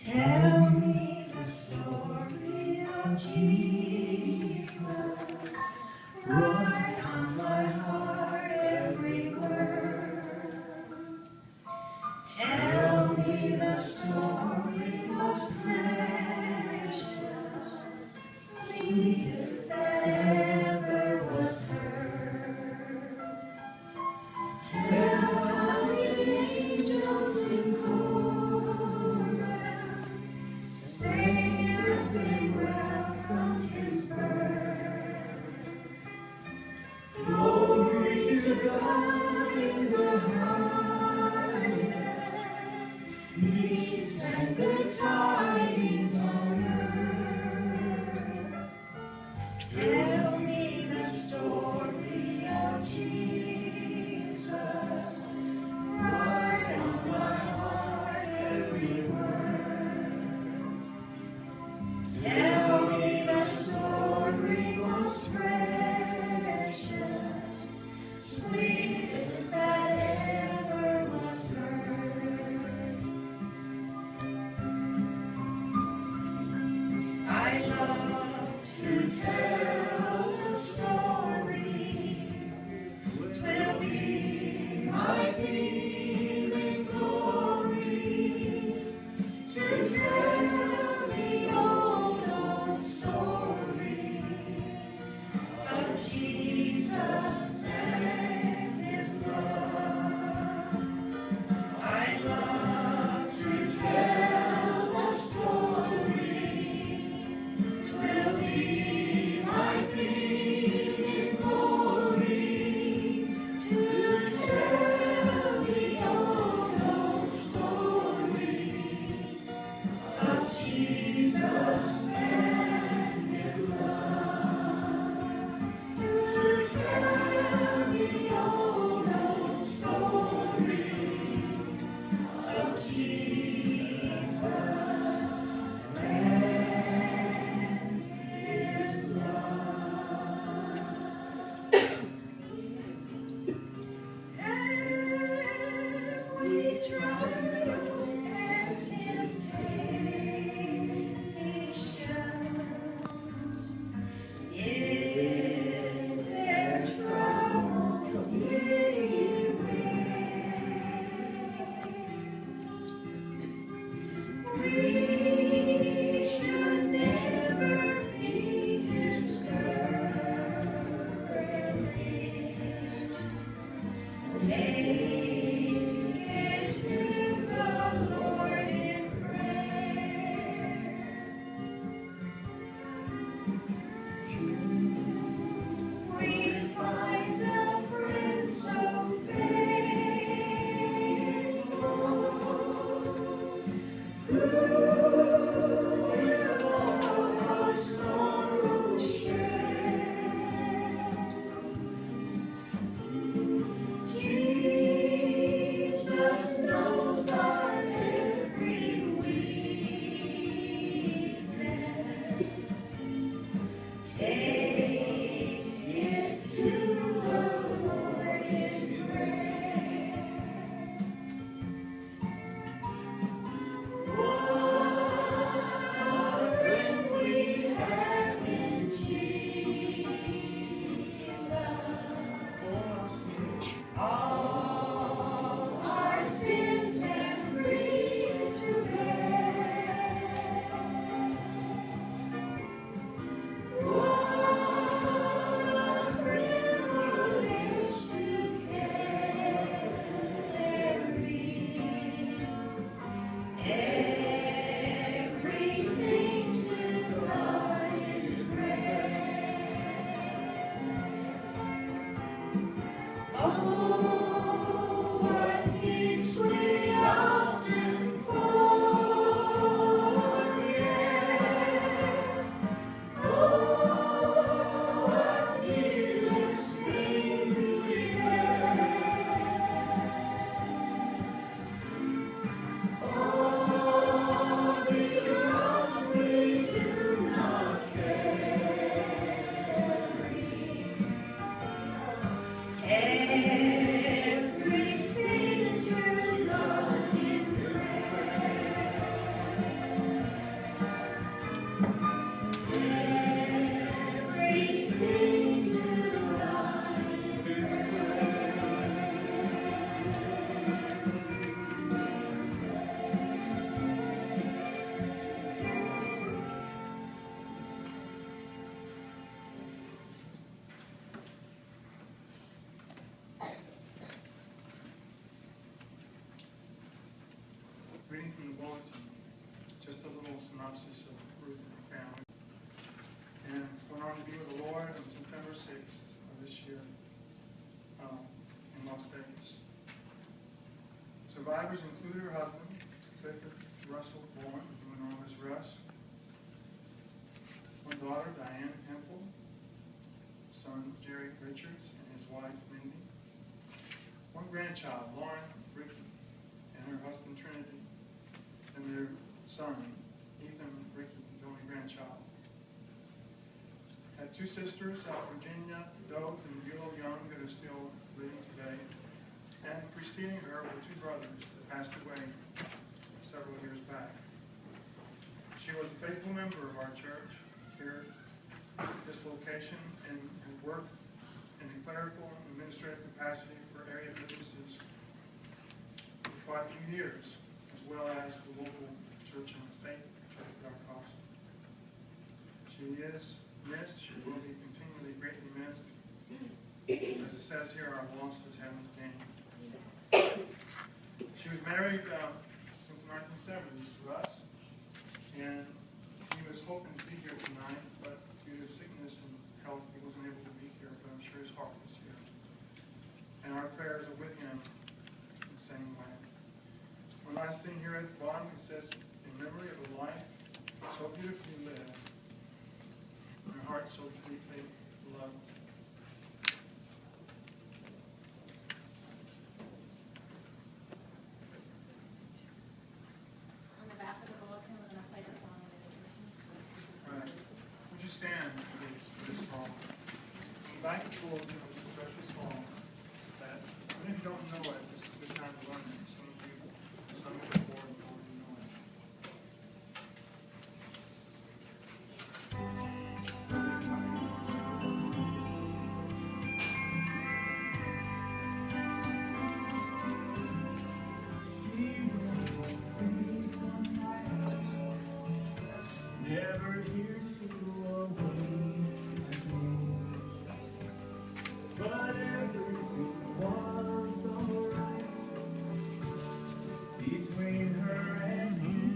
Tell me the story of Jesus. Write on my heart every word. Tell me the story most precious, sweetest that ever was heard. Tell how the angels in chorus sang as they welcomed his birth. reading from the bulletin, just a little synopsis of Ruth and her family. And went on to be with the Lord on September 6th of this year in Las Vegas. Survivors include her husband, Clifford Russell Bowen, who went on as Russ, one daughter, Diane Hempel, son, Jerry Richards, and his wife, Mindy, one grandchild, Lauren Ricky, and her husband, Trinity, and their son, Ethan Ricky, the only grandchild. Had two sisters, Virginia Dobbs and Beulah Young, that are still living today. And preceding her were two brothers that passed away several years back. She was a faithful member of our church here at this location and had worked in a clerical and administrative capacity for area businesses for quite a few years, as well as the local church and state church at our cost. She is missed. She will be continually greatly missed. As it says here, our loss is heaven's gain. She was married since the 1970s to us, and he was hoping to be here tonight, but due to sickness and health, he wasn't able to be here, but I'm sure his heart is here. And our prayers are with him in the same way. One last thing here at the bottom, it says, in memory of a life so beautifully lived, and a heart so deeply loved. Would you stand for this song? Back to school, you know, it's a special song that, even if you don't know it, this is a good time to learn it. Some of you, some of you before you already know it. Never here to go away, but everything was alright between her and him.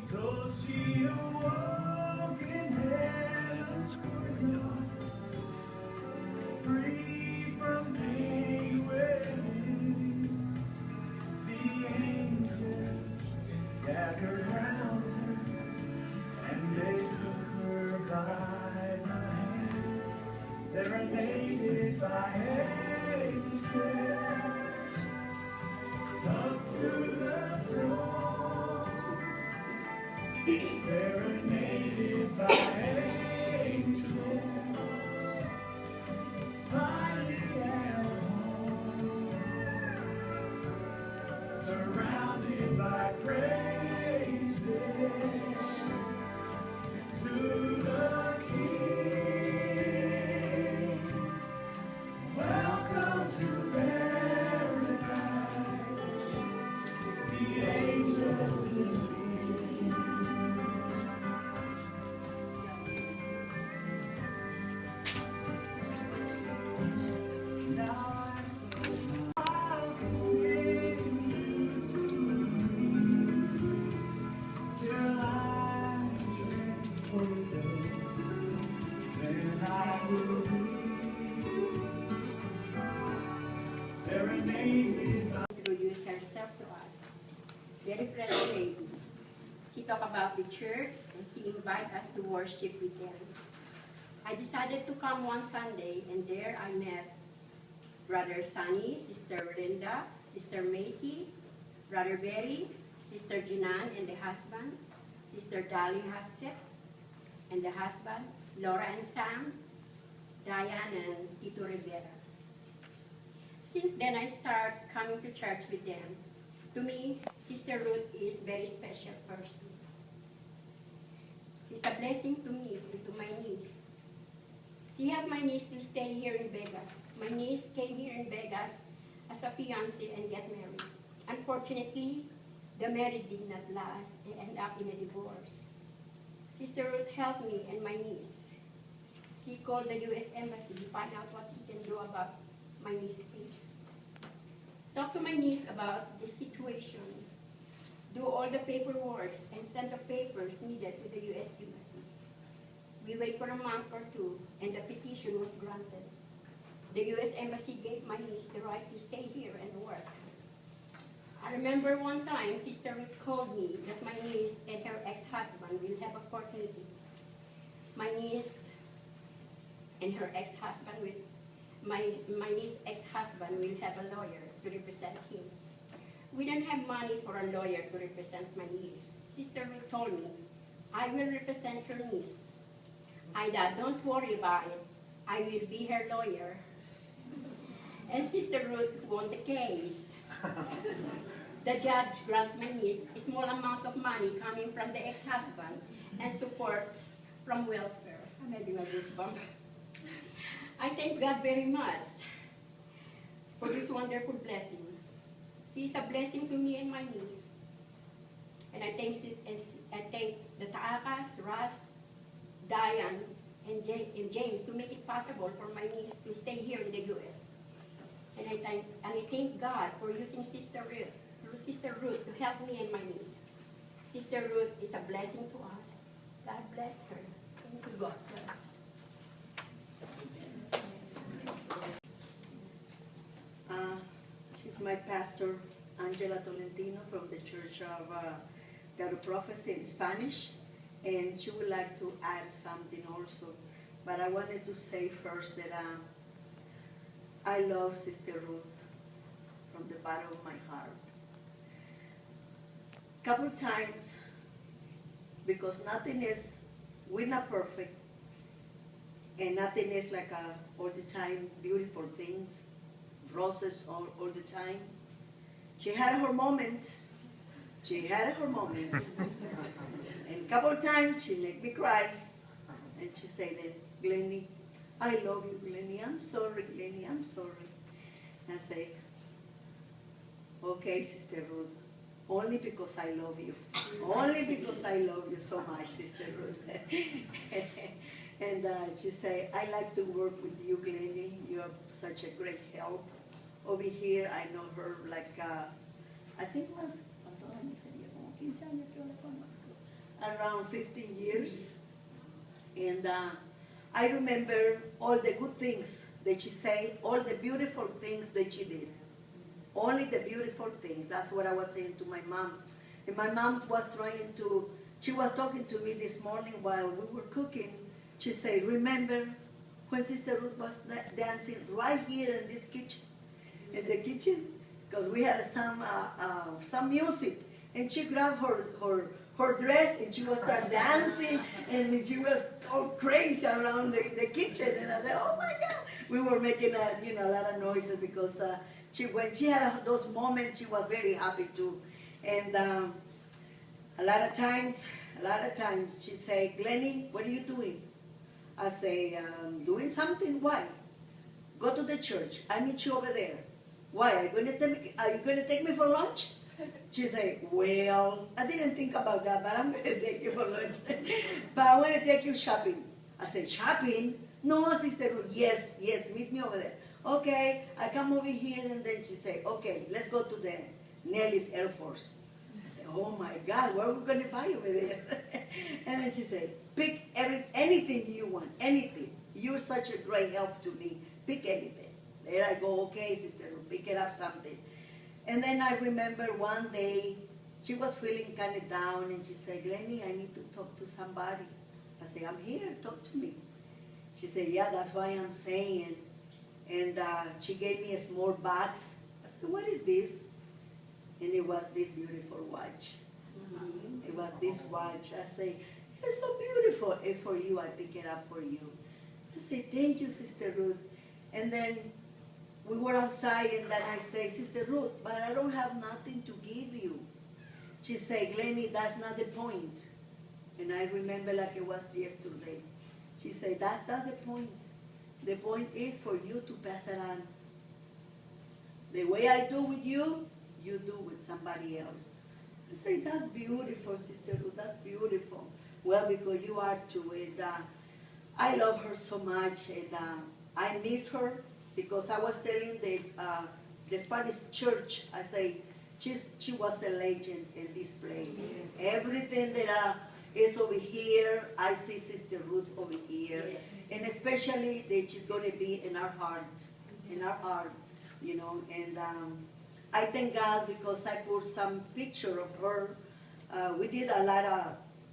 So she awoke in heaven's courtyard, free from pain within. The angels gathered round her, and they took her by the hand, serenaded by angels, up to the throne, serenaded by angels, finding at home, surrounded by praises to the King. Welcome to paradise, the angels sing. Now I'll sing you till I then I will be serenaded by. Introduce herself to us. Very friendly lady. She talked about the church and she invited us to worship with them. I decided to come one Sunday, and there I met Brother Sunny, Sister Linda, Sister Macy, Brother Berry, Sister Jinan and the husband, Sister Dolly Haskett and the husband, Laura and Sam, Diane and Tito Rivera. Since then, I started coming to church with them. To me, Sister Ruth is a very special person. She's a blessing to me and to my niece. She helped my niece to stay here in Vegas. My niece came here in Vegas as a fiancé and get married. Unfortunately, the marriage did not last and ended up in a divorce. Sister Ruth helped me and my niece. She called the U.S. Embassy to find out what she can do about my niece's case. talk to my niece about the situation, do all the paperwork, and send the papers needed to the U.S. Embassy. We wait for a month or two, and the petition was granted. The U.S. Embassy gave my niece the right to stay here and work. I remember one time, Sister Ruth called me that my niece and her ex-husband will have a court meeting. My niece and her ex-husband will, my niece's ex-husband will have a lawyer to represent him. We don't have money for a lawyer to represent my niece. Sister Ruth told me, I will represent your niece. Ida, don't worry about it. I will be her lawyer. And Sister Ruth won the case. The judge granted my niece a small amount of money coming from the ex-husband and support from welfare. I'm having a goosebump. I thank God very much for this wonderful blessing. She is a blessing to me and my niece. And I thank the Taakas, Ras, Diane, and James to make it possible for my niece to stay here in the U.S. And I thank God for using Sister Ruth to help me and my niece. Sister Ruth is a blessing to us. God bless her. Thank you, God. She's my pastor, Angela Tolentino, from the Church of God of Prophecy in Spanish, and she would like to add something also. But I wanted to say first that I love Sister Ruth from the bottom of my heart. Couple times, because nothing is, we're not perfect, and nothing is like all the time beautiful things, roses all the time. She had her moment. She had her moment. And a couple of times she made me cry. And she said, Glennie, I love you, Glennie. I'm sorry, Glennie, I'm sorry. And I say, okay, Sister Ruth, only because I love you. Only because I love you so much, Sister Ruth. And she said, I like to work with you, Glennie. You are such a great help. Over here, I know her like, I think it was, around 15 years. And I remember all the good things that she said, all the beautiful things that she did. Only the beautiful things. That's what I was saying to my mom. And my mom was she was talking to me this morning while we were cooking. She said, remember when Sister Ruth was dancing right here in this kitchen? In the kitchen? Because we had some music. And she grabbed her dress and she was start dancing and she was all crazy around the kitchen. And I said, oh my God. We were making a lot of noises because when she had those moments, she was very happy too. And a lot of times she say, Glennie, what are you doing? I say, doing something. Why? Go to the church. I meet you over there. Why? Are you going to take me for lunch? She said, well, I didn't think about that, but I'm going to take you for lunch. But I want to take you shopping. I said, shopping? No, Sister Ruth. Yes, meet me over there. Okay, I come over here, and then she said, okay, let's go to the Nelly's Air Force. I said, oh my God, what are we going to buy over there? And then she said, pick anything you want, anything. You're such a great help to me. Pick anything. There I go, okay, Sister Ruth, pick it up something. And then I remember one day, she was feeling kind of down, and she said, Glennie, I need to talk to somebody. I said, I'm here, talk to me. She said, yeah, that's why I'm saying. And she gave me a small box. I said, what is this? And it was this beautiful watch. It was this watch. I said, it's so beautiful. It's for you. I pick it up for you. I said, thank you, Sister Ruth. And then we were outside, and then I say, Sister Ruth, but I don't have nothing to give you. She said, Glennie, that's not the point. And I remember like it was yesterday. She said, that's not the point. The point is for you to pass it on. The way I do with you, you do with somebody else. I say, that's beautiful, Sister Ruth, that's beautiful. Well, because you are too. And I love her so much, and I miss her because I was telling the Spanish church, I say, she was a legend in this place. Everything that is over here, I see Sister Ruth over here. Yes. And especially that she's going to be in our heart, you know. And I thank God because I put some picture of her. We did a lot of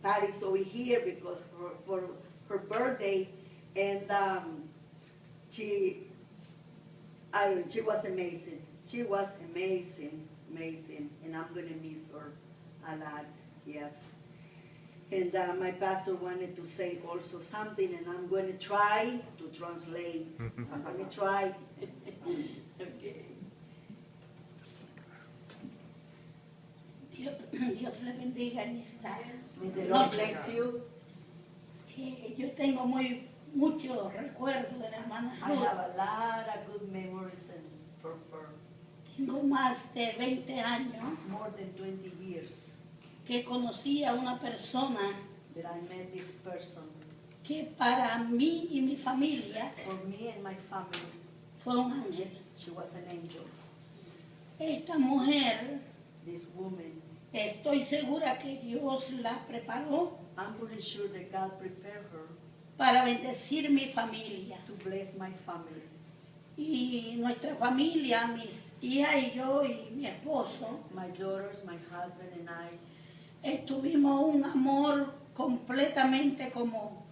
parties over here because for her birthday, and she was amazing. She was amazing, and I'm going to miss her a lot, yes. And my pastor wanted to say also something, and I'm going to try to translate. I'm going to try. Okay. Dios le bendiga en esta May the Lord noche. bless you. Yo tengo muchos recuerdos de la hermana I have Ruth. a lot of good memories and for Tengo más de 20 años more than 20 years que conocí a una persona that I met this person. que para mí y mi familia For me and my family, fue un ángel. she was an angel. Esta mujer, This woman, estoy segura que Dios la preparó I'm pretty sure that God prepared her para bendecir mi familia. to bless my family. Y nuestra familia, mis hijas y yo y mi esposo, My daughters, my husband, and I, estuvimos un amor completamente como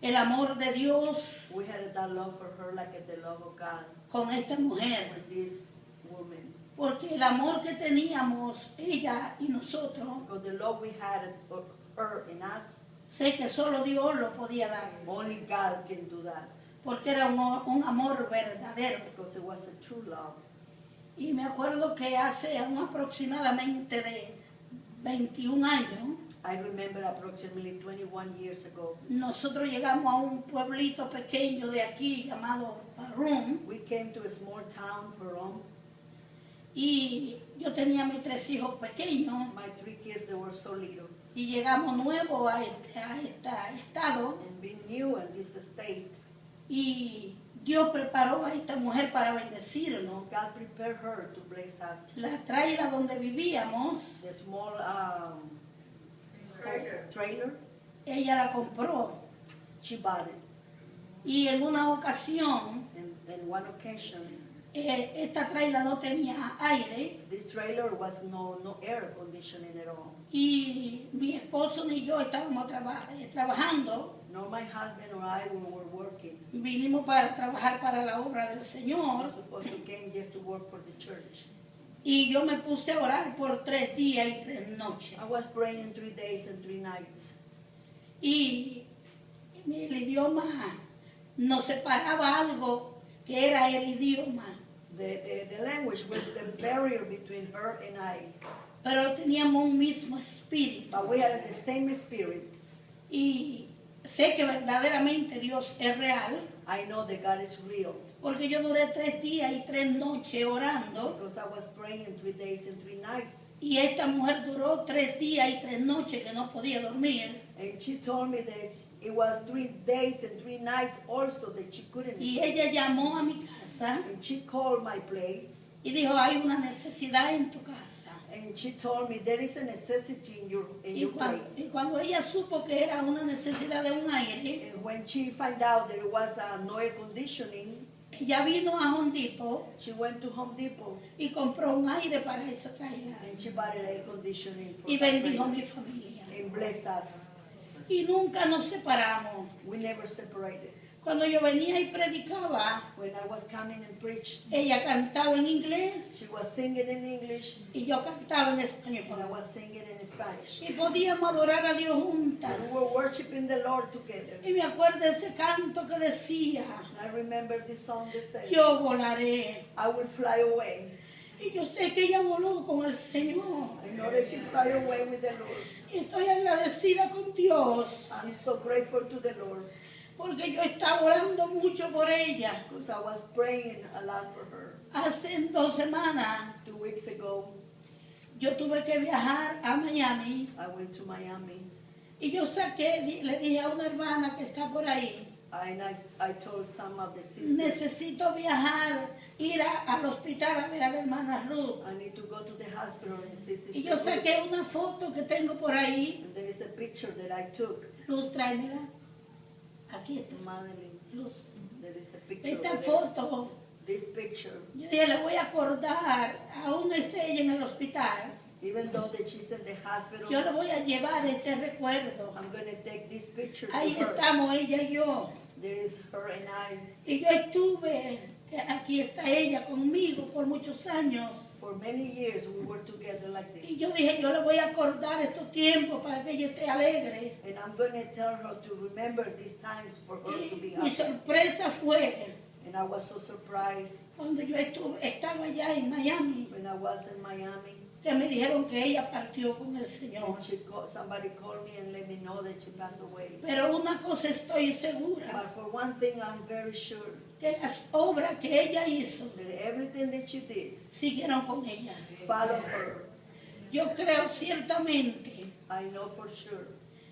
el amor de Dios we had that love for her like the love of God con esta mujer. with this woman. Porque el amor que teníamos ella y nosotros, Because the love we had for her and us, sé que solo Dios lo podía dar. only God can do that. Porque era un amor verdadero. Because it was a true love. Y me acuerdo que hace aproximadamente de 21 años, I remember approximately 21 years ago, nosotros llegamos a un pueblito pequeño de aquí llamado Parum. we came to a small town, Perón. Y yo tenía mis 3 hijos pequeños My 3 kids, they were so little. y llegamos nuevos a este estado And being new in this state, y Dios preparó a esta mujer para bendecirnos. God prepared her to bless us. La traila donde vivíamos, The small trailer, ella la compró she bought it. y en una ocasión And one occasion, esta traila no tenía aire this trailer was no air conditioning at all. y mi esposo ni yo estábamos trabajando. No, my husband or I were working. Vinimos para trabajar para la obra del We Señor were supposed to came just to work for the church. y yo me puse a orar por 3 días y 3 noches. I was praying 3 days and 3 nights. Y el idioma nos separaba algo que era el idioma, The language was the barrier between her and I. pero teníamos un mismo espíritu. But we had the same spirit. Y sé que verdaderamente Dios es real, I know that God is real. porque yo duré 3 días y 3 noches orando, Because I was praying 3 days and 3 nights. y esta mujer duró 3 días y 3 noches que no podía dormir. And she told me that it was 3 days and 3 nights also that she couldn't Y sleep. ella llamó a mi casa And she called my place. y dijo, hay una necesidad en tu casa. And she told me there is a necessity in your Y place. cuando ella supo que era una necesidad de un aire, And when she found out that it was no air conditioning, ella vino a Home Depot she went to Home Depot y compró un aire para esa traila and she bought an air conditioning for y that bendijo a trailer. mi familia. And bless us. Y nunca nos separamos. We never separated. Cuando yo venía y predicaba, When I was coming and preached, ella cantaba en inglés she was singing in English y yo cantaba en and I español. was singing in Spanish. Y podíamos adorar a Dios juntas. We were worshiping the Lord together. Y me acuerdo de ese canto que decía, I remember this song that says, yo volaré. I will fly away. Y yo sé que ella voló con el Señor. I know that she fly away with the Lord. Y estoy agradecida con Dios I'm so grateful to the Lord porque yo estaba orando mucho por ella. because I was praying a lot for her. Hace 2 semanas 2 weeks ago, yo tuve que viajar a Miami I went to Miami y yo le dije a una hermana que está por ahí, and I told some of the sisters, necesito viajar ir al hospital a ver a la hermana Ruth. I need to go to the hospital and see Sister Y yo Ruth. saqué una foto que tengo por ahí. And there is a picture that I took. Luz, tráemela. Aquí está. Madeline, Luz. there is a picture Esta over there. foto, This picture, yo dije, le voy a acordar, aún esté ella en el hospital, even though that she's in the hospital, yo le voy a llevar este recuerdo. I'm going to take this picture to Ahí her. estamos ella y yo. There is her and I. Y yo estuve, aquí está ella conmigo por muchos años. For many years we were together like Y this. yo dije, yo le voy a acordar estos tiempos para que ella esté alegre. And I'm going to tell her to remember these times for her to be Mi happy. sorpresa fue And I was so surprised cuando yo estaba allá en Miami, when I was in Miami. que me dijeron que ella partió con el Señor. And somebody called me and let me know that she passed away. Pero una cosa estoy segura, But for one thing, I'm very sure que las obras que ella hizo that everything that she did siguieron con ella. followed her. Yo creo ciertamente I know for sure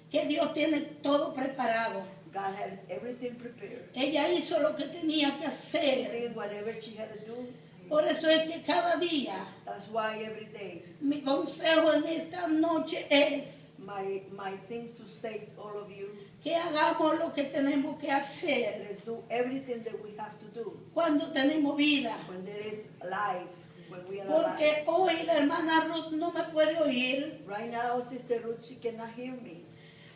que Dios tiene todo preparado. God has everything prepared. Ella hizo lo que tenía que She hacer. did whatever she had to do. Por eso es que cada día That's why every day mi consejo en esta noche es my things to say to all of you, que hagamos lo que tenemos que hacer let's do everything that we have to do cuando tenemos vida. when there is life, when we are alive. Porque hoy la hermana Ruth no me puede oír, Right now, Sister Ruth, she cannot hear me.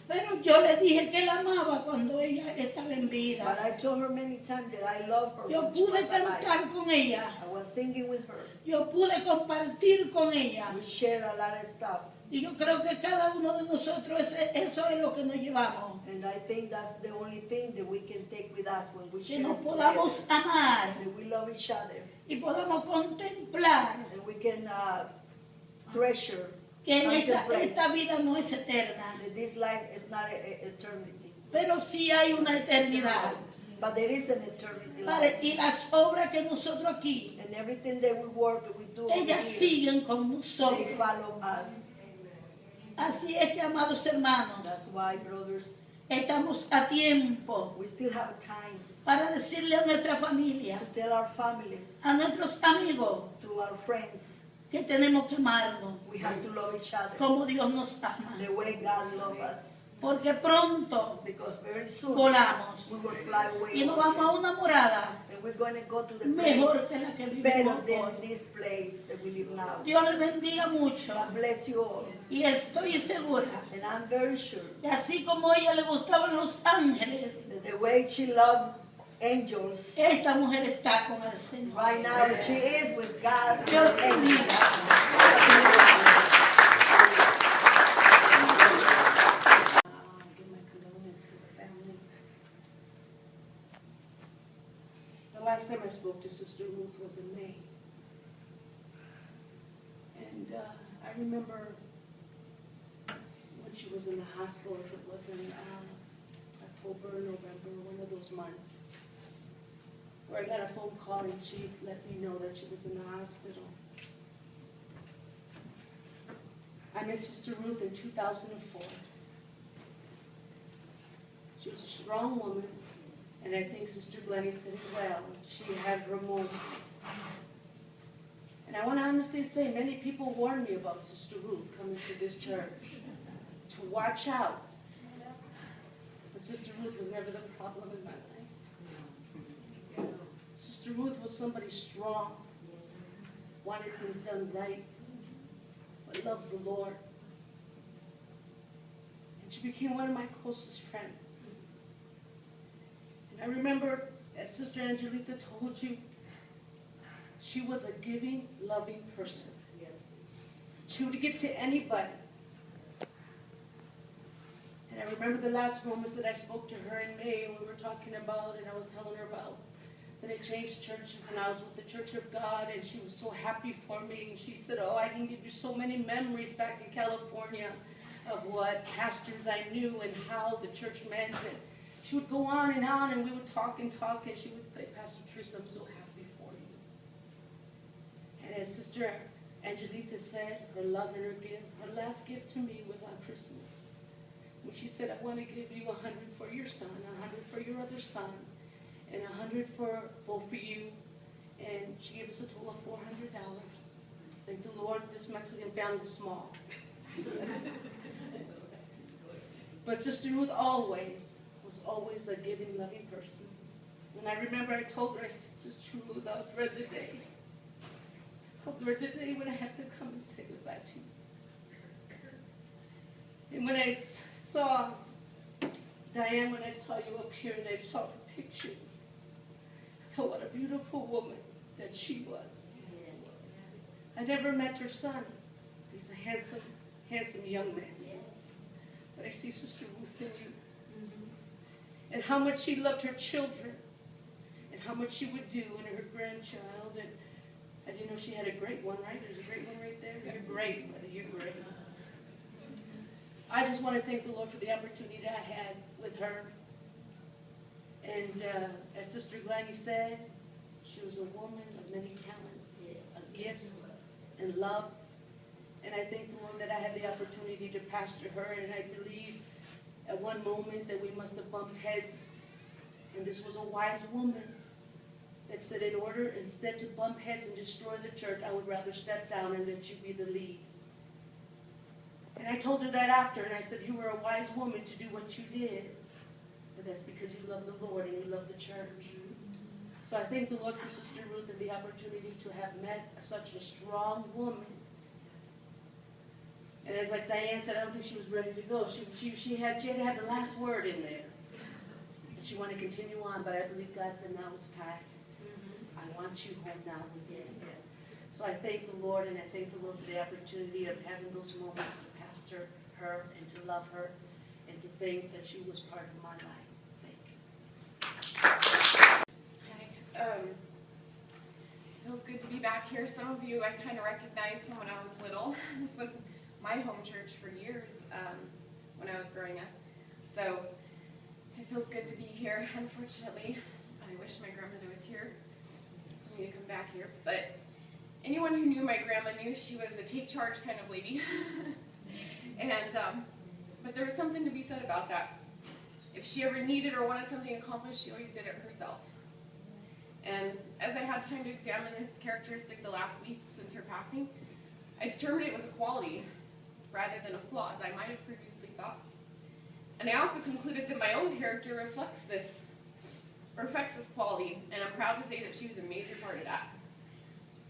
pero yo le dije que la amaba cuando ella estaba en But vida. I told her many times that I love her Yo when she pude was alive. cantar con ella, I was singing with her. yo pude compartir con ella. We share a lot of stuff. Y yo creo que cada uno de nosotros, eso es lo que nos llevamos. And I think that's the only thing that we can take with us when we Que share nos together. podamos amar That we love each other. y podamos contemplar And we can treasure que en contemplate esta vida no es eterna, that this life is not an eternity. pero sí hay una eternidad. But there is an eternity Padre, life. y las obras que nosotros aquí, And everything that we work, that we do, over ellas here, siguen con they nosotros. follow us. Así es que, amados hermanos, That's why, brothers, estamos a tiempo we still have time para decirle a nuestra familia, to tell our families, a nuestros amigos, to our friends, que tenemos que amarnos we have to love each other como Dios nos ama. the way God loves us. Porque pronto Because very soon volamos we will fly away y nos vamos a also. una morada And we're going to go to the mejor place que la que better vivimos than hoy. this place that we live now. Dios le bendiga mucho God bless you all. y estoy segura And I'm very sure que así como a ella le gustaban los ángeles, that the way she loved angels, esta mujer está con el Señor. right now she is with God Dios and le angels. bendiga. Give my condolences to the family. The last time I spoke to Sister Ruth was in May. And I remember when she was in the hospital, if it was in October, November, one of those months, where I got a phone call and she let me know that she was in the hospital. I met Sister Ruth in 2004. She was a strong woman, and I think Sister Glennie said it well. She had her moments. And I want to honestly say, many people warned me about Sister Ruth coming to this church, to watch out. But Sister Ruth was never the problem in my life. Sister Ruth was somebody strong, wanted things done right, but loved the Lord. And she became one of my closest friends. And I remember, as Sister Angelita told you, she was a giving, loving person. She would give to anybody. And I remember the last moments that I spoke to her in May, and we were talking about, and I was telling her about that I changed churches, and I was with the Church of God, and she was so happy for me. And she said, oh, I can give you so many memories back in California of what pastors I knew and how the church meant. And she would go on, and we would talk, and she would say, Pastor Teresa, I'm so happy for you. And as Sister Angelita said, her love and her gift, her last gift to me was on Christmas. When she said, I want to give you 100 for your son, 100 for your other son, and 100 for both for you and she gave us a total of $400. Thank the Lord, this Mexican family was small. But Sister Ruth was always a giving, loving person. And I remember I told her, I said, Sister Ruth, I'll dread the day. I'll dread the day when I have to come and say goodbye to you. And when I saw Diane, when I saw you up here and I saw the pictures, I thought what a beautiful woman that she was. I never met her son. He's a handsome, handsome young man. But I see Sister Ruth in you. And how much she loved her children. And how much she would do and her grandchild. And I didn't know she had a great one, right? There's a great one right there. You're great, buddy. You're great. I just want to thank the Lord for the opportunity that I had with her. And as Sister Gladys said, she was a woman of many talents, of gifts, and love. And I thank the Lord that I had the opportunity to pastor her. And I believe at one moment that we must have bumped heads. And this was a wise woman that said, in order, instead to bump heads and destroy the church, I would rather step down and let you be the lead. And I told her that after, and I said, you were a wise woman to do what you did. But that's because you love the Lord and you love the church. So I thank the Lord for Sister Ruth and the opportunity to have met such a strong woman. And as like Diane said, I don't think she was ready to go. She had to have the last word in there. And she wanted to continue on, but I believe God said, now it's time. I want you home now with me. So I thank the Lord, and I thank the Lord for the opportunity of having those moments to pastor her and to love her and to think that she was part of my life. Thank you. Hi. Feels good to be back here. Some of you I kind of recognized from when I was little. This was my home church for years when I was growing up. So it feels good to be here. Unfortunately, I wish my grandmother was here for me to come back here. But anyone who knew my grandma knew she was a take charge kind of lady. And but there was something to be said about that. If she ever needed or wanted something accomplished, she always did it herself. And as I had time to examine this characteristic the last week since her passing, I determined it was a quality rather than a flaw, as I might have previously thought. And I also concluded that my own character reflects this quality, and I'm proud to say that she was a major part of that.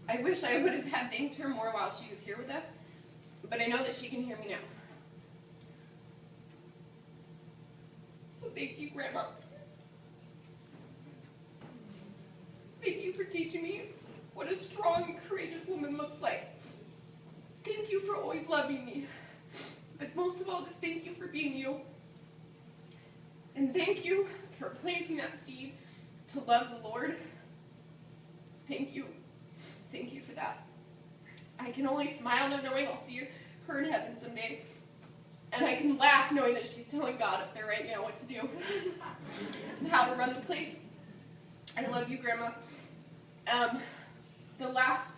I wish I would have had thanked her more while she was here with us, but I know that she can hear me now. So thank you, Grandma. Thank you for teaching me what a strong and courageous woman looks like. Thank you for always loving me. But most of all, just thank you for being you. And thank you for planting that seed to love the Lord. Thank you. Thank you for that. I can only smile knowing I'll see her in heaven someday. And I can laugh knowing that she's telling God up there right now what to do and how to run the place. I love you, Grandma. The last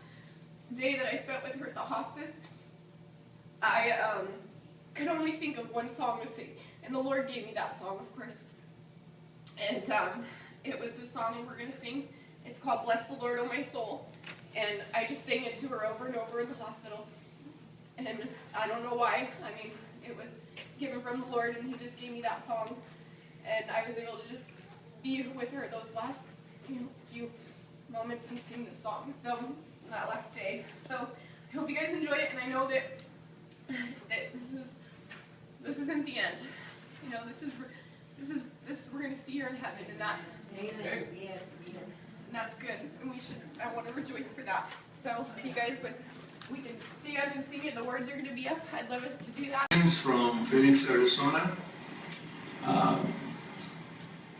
day that I spent with her at the hospice, I could only think of one song to sing. And the Lord gave me that song, of course. And it was the song we're going to sing. It's called Bless the Lord, O My Soul. And I just sang it to her over and over in the hospital. And I don't know why. I mean, it was given from the Lord, and He just gave me that song. And I was able to just be with her those last few moments and sing the song. So that last day. So I hope you guys enjoy it, and I know that this isn't the end. You know, this we're going to see her in heaven, and that's Amen. Yes, yes. and that's good. And I want to rejoice for that. So if you guys we can stand and sing it. The words are going to be up. I'd love us to do that. From Phoenix, Arizona.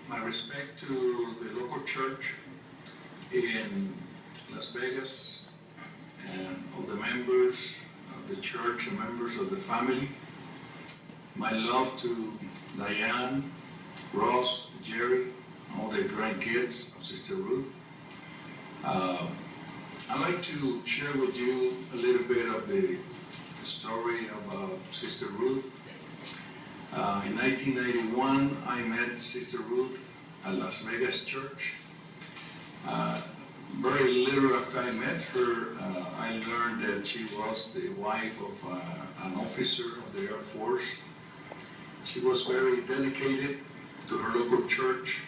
My respect to the local church in Las Vegas and all the members of the church and members of the family. My love to Diane, Ross, Jerry, all the grandkids of Sister Ruth. I'd like to share with you a little bit of the story about Sister Ruth. In 1991, I met Sister Ruth at Las Vegas Church. very little after I met her, I learned that she was the wife of an officer of the Air Force. She was very dedicated to her local church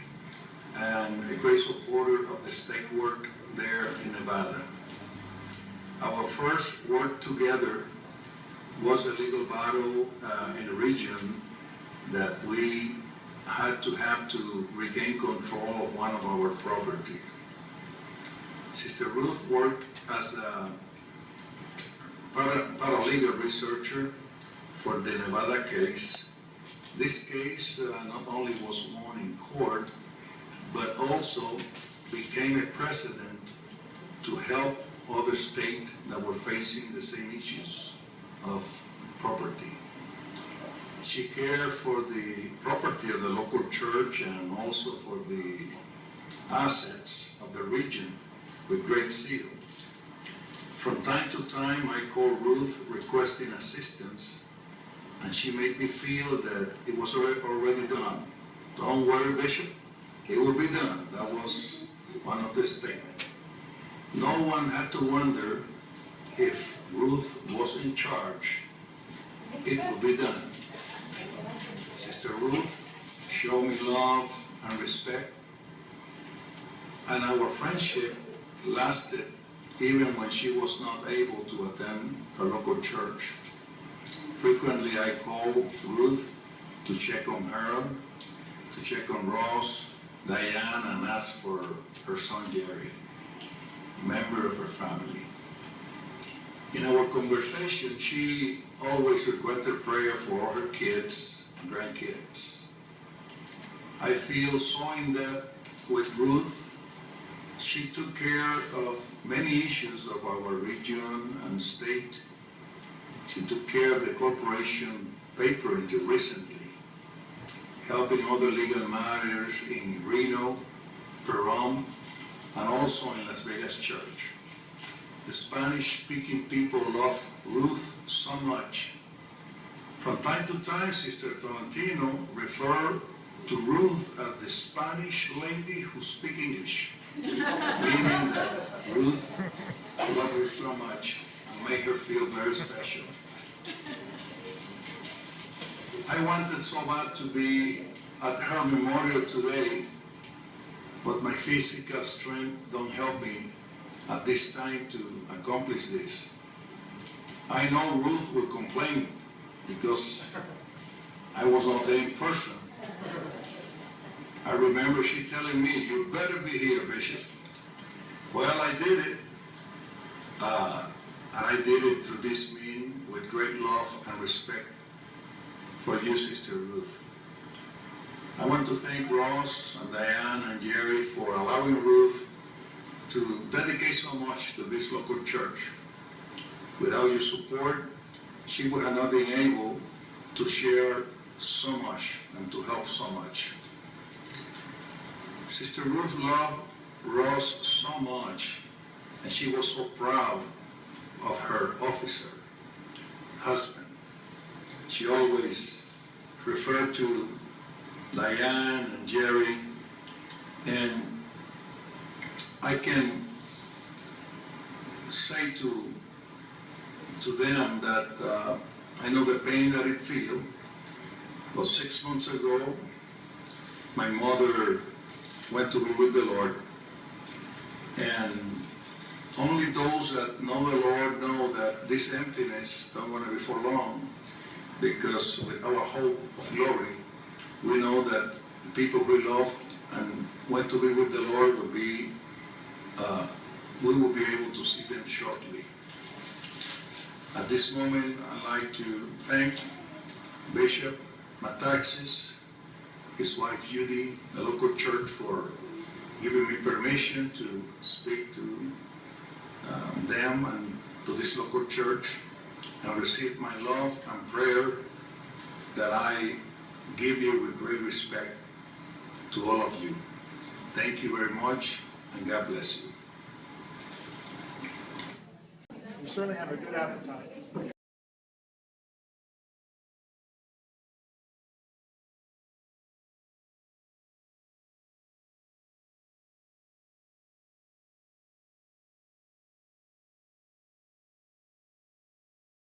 and a great supporter of the stake work there in Nevada. Our first work together was a legal battle in a region that we had to regain control of one of our property. Sister Ruth worked as a paralegal researcher for the Nevada case. This case not only was won in court, but also became a precedent to help other states that were facing the same issues of property. She cared for the property of the local church and also for the assets of the region with great zeal. From time to time, I called Ruth requesting assistance, and she made me feel that it was already done. Don't worry, Bishop, it will be done. That was one of the statements. No one had to wonder if Ruth was in charge. It would be done. Sister Ruth showed me love and respect, and our friendship lasted even when she was not able to attend her local church. Frequently I called Ruth to check on her, to check on Ross, Diane, and ask for her son Jerry, a member of her family. In our conversation, she always requested prayer for all her kids and grandkids. I feel so in depth with Ruth. She took care of many issues of our region and state. She took care of the corporation paper until recently, helping other legal matters in Reno, Peru, and also in Las Vegas Church. The Spanish-speaking people love Ruth so much. From time to time, Sister Tolentino referred to Ruth as the Spanish lady who speaks English, meaning that Ruth loved her so much and made her feel very special. I wanted so bad to be at her memorial today, but my physical strength don't help me at this time to accomplish this. I know Ruth will complain because I was not there in person. I remember she telling me, "You better be here, Bishop." Well, I did it. And I did it through this means with great love and respect for you, Sister Ruth. I want to thank Ross and Diane and Jerry for allowing Ruth to dedicate so much to this local church. Without your support, she would have not been able to share so much and to help so much. Sister Ruth loved Ross so much, and she was so proud of her officer husband. She always referred to Diane and Jerry, and I can say to them that I know the pain that it feels. Well, 6 months ago, my mother went to be with the Lord, and only those that know the Lord know that this emptiness don't want to be for long, because with our hope of glory, we know that people we love and went to be with the Lord will be, we will be able to see them shortly. At this moment, I'd like to thank Bishop Metaxas, his wife Judy, the local church, for giving me permission to speak to them and to this local church, and receive my love and prayer that I give you with great respect to all of you. Thank you very much, and God bless you. You certainly have a good appetite.